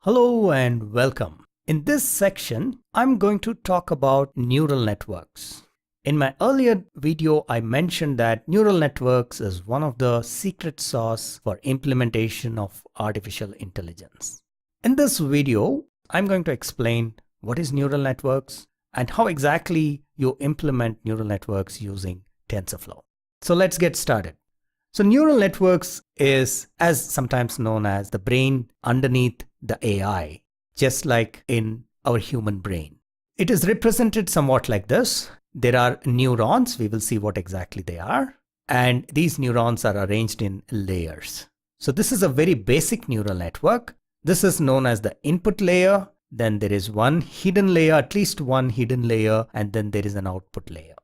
Hello and welcome. In this section, I'm going to talk about neural networks. In my earlier video, I mentioned that neural networks is one of the secret sauce for implementation of artificial intelligence. In this video, I'm going to explain what is neural networks and how exactly you implement neural networks using TensorFlow. So let's get started. So neural networks is as sometimes known as the brain underneath the AI, just like in our human brain. It is represented somewhat like this. There are neurons, we will see what exactly they are, and these neurons are arranged in layers. So this is a very basic neural network. This is known as the input layer, then there is one hidden layer, at least one hidden layer, and then there is an output layer.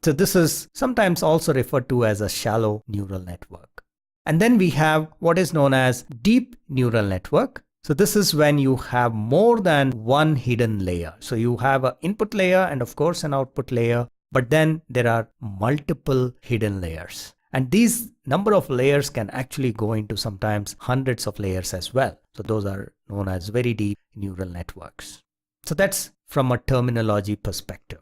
So this is sometimes also referred to as a shallow neural network. And then we have what is known as deep neural network. So this is when you have more than one hidden layer. So you have an input layer and of course an output layer, but then there are multiple hidden layers. And these number of layers can actually go into sometimes hundreds of layers as well. So those are known as very deep neural networks. So that's from a terminology perspective.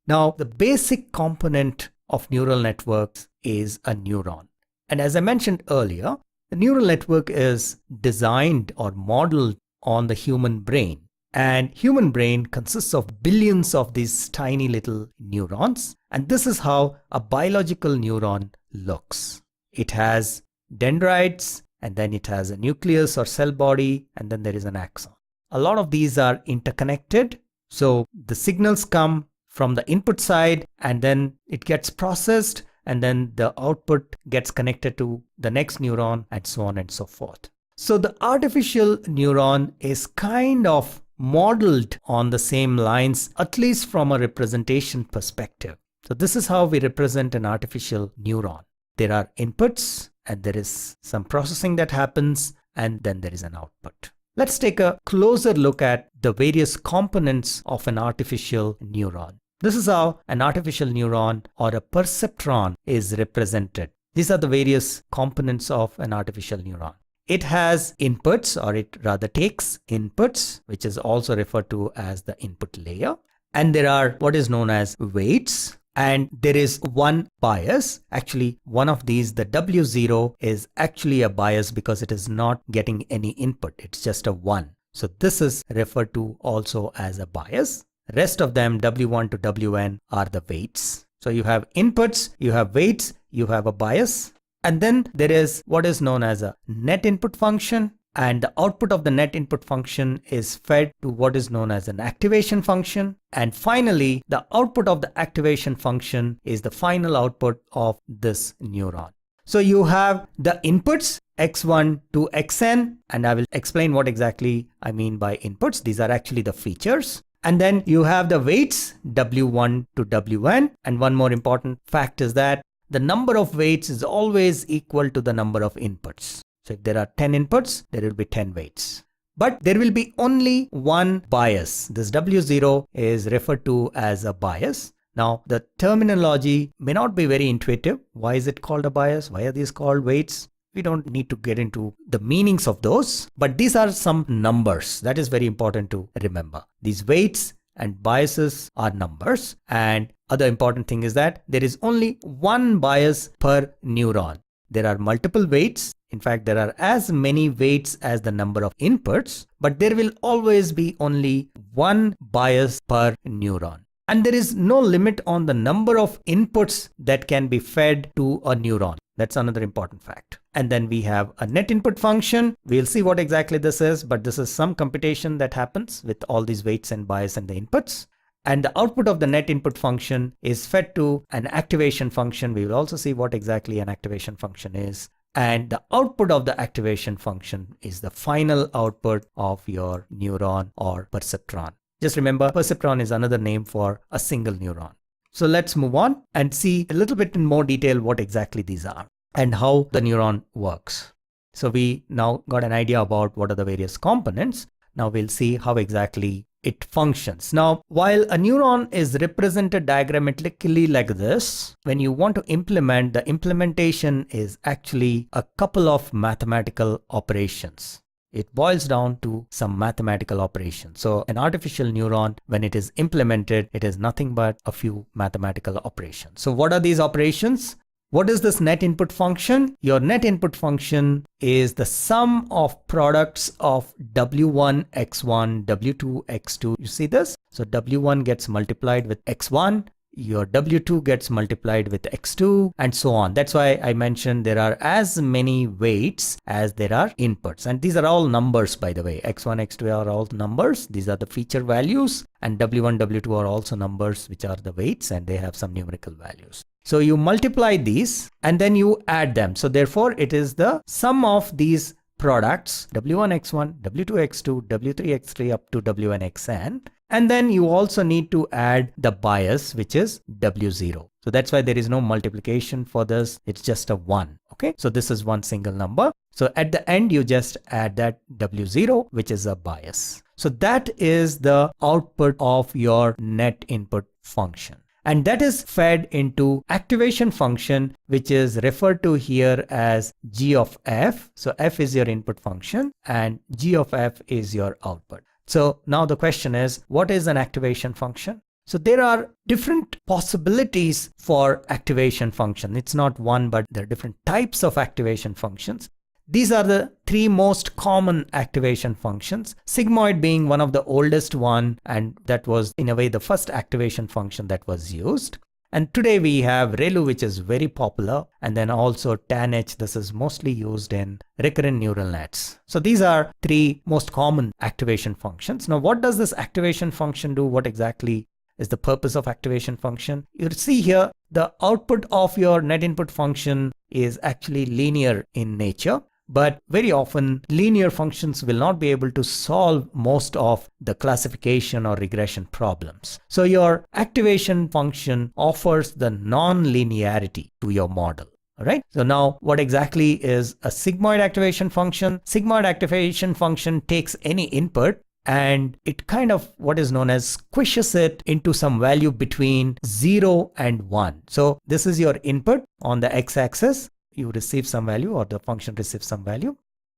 Now, the basic component of neural networks is a neuron. And as I mentioned earlier, the neural network is designed or modeled on the human brain. And human brain consists of billions of these tiny little neurons. And this is how a biological neuron looks. It has dendrites, and then it has a nucleus or cell body, and then there is an axon. A lot of these are interconnected. So the signals come from the input side, and then it gets processed, and then the output gets connected to the next neuron, and so on and so forth. So the artificial neuron is kind of modeled on the same lines, at least from a representation perspective. So this is how we represent an artificial neuron. There are inputs, and there is some processing that happens, and then there is an output. Let's take a closer look at the various components of an artificial neuron. This is how an artificial neuron or a perceptron is represented. These are the various components of an artificial neuron. It has inputs, or it rather takes inputs, which is also referred to as the input layer. And there are what is known as weights. And there is one bias. Actually, one of these, the W0, is actually a bias because it is not getting any input. It's just a 1. So this is referred to also as a bias. Rest of them, W1 to Wn, are the weights. So you have inputs, you have weights, you have a bias. And then there is what is known as a net input function. And the output of the net input function is fed to what is known as an activation function. And finally, the output of the activation function is the final output of this neuron. So you have the inputs x1 to xn, and I will explain what exactly I mean by inputs. These are actually the features. And then you have the weights W1 to Wn. And one more important fact is that the number of weights is always equal to the number of inputs. So if there are 10 inputs, there will be 10 weights. But there will be only one bias. This W0 is referred to as a bias. Now, the terminology may not be very intuitive. Why is it called a bias? Why are these called weights? We don't need to get into the meanings of those, but these are some numbers. That is very important to remember. These weights and biases are numbers. And other important thing is that there is only one bias per neuron. There are multiple weights. In fact, there are as many weights as the number of inputs, but there will always be only one bias per neuron. And there is no limit on the number of inputs that can be fed to a neuron. That's another important fact. And then we have a net input function. We'll see what exactly this is, but this is some computation that happens with all these weights and bias and the inputs. And the output of the net input function is fed to an activation function. We will also see what exactly an activation function is. And the output of the activation function is the final output of your neuron or perceptron. Just remember, perceptron is another name for a single neuron. So let's move on and see a little bit in more detail what exactly these are and how the neuron works. So we now got an idea about what are the various components. Now we'll see how exactly it functions. Now, while a neuron is represented diagrammatically like this, when you want to implement, the implementation is actually a couple of mathematical operations. it boils down to some mathematical operation. So an artificial neuron, when it is implemented, it is nothing but a few mathematical operations. So what are these operations? What is this net input function? Your net input function is the sum of products of W1, X1, W2, X2. You see this? So W1 gets multiplied with X1, your W2 gets multiplied with X2, and so on. That's why I mentioned there are as many weights as there are inputs. And these are all numbers, by the way. X1, X2 are all numbers. These are the feature values. And W1, W2 are also numbers, which are the weights, and they have some numerical values. So you multiply these and then you add them. So therefore it is the sum of these products, W1, X1, W2, X2, W3, X3 up to Wn, Xn. And then you also need to add the bias, which is W0. So that's why there is no multiplication for this. It's just a 1. Okay. So this is one single number. So at the end, you just add that W0, which is a bias. So that is the output of your net input function. And that is fed into activation function, which is referred to here as g of f. So f is your input function and g of f is your output. So now the question is, what is an activation function? So there are different possibilities for activation function. It's not one, but there are different types of activation functions. These are the three most common activation functions, sigmoid being one of the oldest one, and that was in a way the first activation function that was used. And today we have ReLU, which is very popular, and then also tanh. This is mostly used in recurrent neural nets. So these are three most common activation functions. Now, what does this activation function do? What exactly is the purpose of activation function? You see here, the output of your net input function is actually linear in nature. But very often linear functions will not be able to solve most of the classification or regression problems. So your activation function offers the non-linearity to your model. All right. So now what exactly is a sigmoid activation function? Sigmoid activation function takes any input and it kind of what is known as squishes it into some value between 0 and 1. So this is your input on the x-axis. You receive some value or the function receives some value.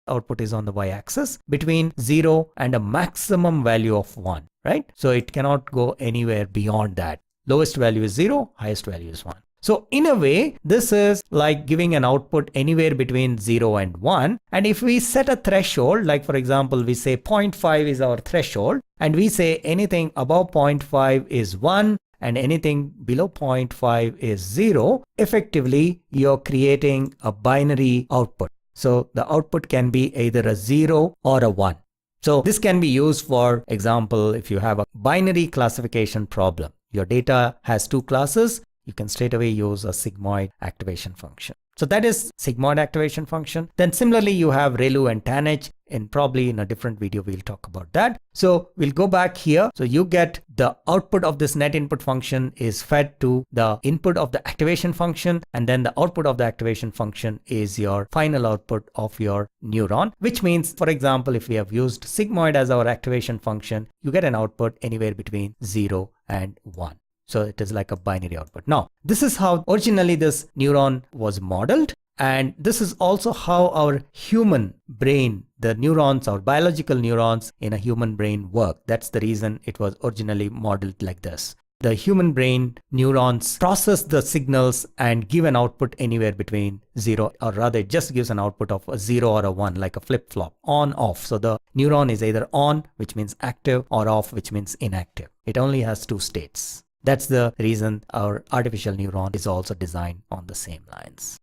Output is on the y-axis between 0 and a maximum value of 1, right? So it cannot go anywhere beyond that. Lowest value is 0, highest value is 1. So in a way, this is like giving an output anywhere between 0 and 1. And if we set a threshold, like for example, we say 0.5 is our threshold, and we say anything above 0.5 is 1, and anything below 0.5 is 0, effectively you're creating a binary output. So the output can be either a 0 or a 1. So this can be used, for example, if you have a binary classification problem. Your data has two classes, you can straight away use a sigmoid activation function. So that is sigmoid activation function. Then similarly, you have ReLU and tanh. Probably in a different video, we'll talk about that. So we'll go back here. So you get the output of this net input function is fed to the input of the activation function. And then the output of the activation function is your final output of your neuron, which means, for example, if we have used sigmoid as our activation function, you get an output anywhere between 0 and 1. So it is like a binary output. Now, this is how originally this neuron was modeled. And this is also how our human brain, the neurons, our biological neurons in a human brain work. That's the reason it was originally modeled like this. The human brain neurons process the signals and give an output anywhere between 0, or rather it just gives an output of a 0 or a 1, like a flip-flop, on, off. So the neuron is either on, which means active, or off, which means inactive. It only has two states. That's the reason our artificial neuron is also designed on the same lines.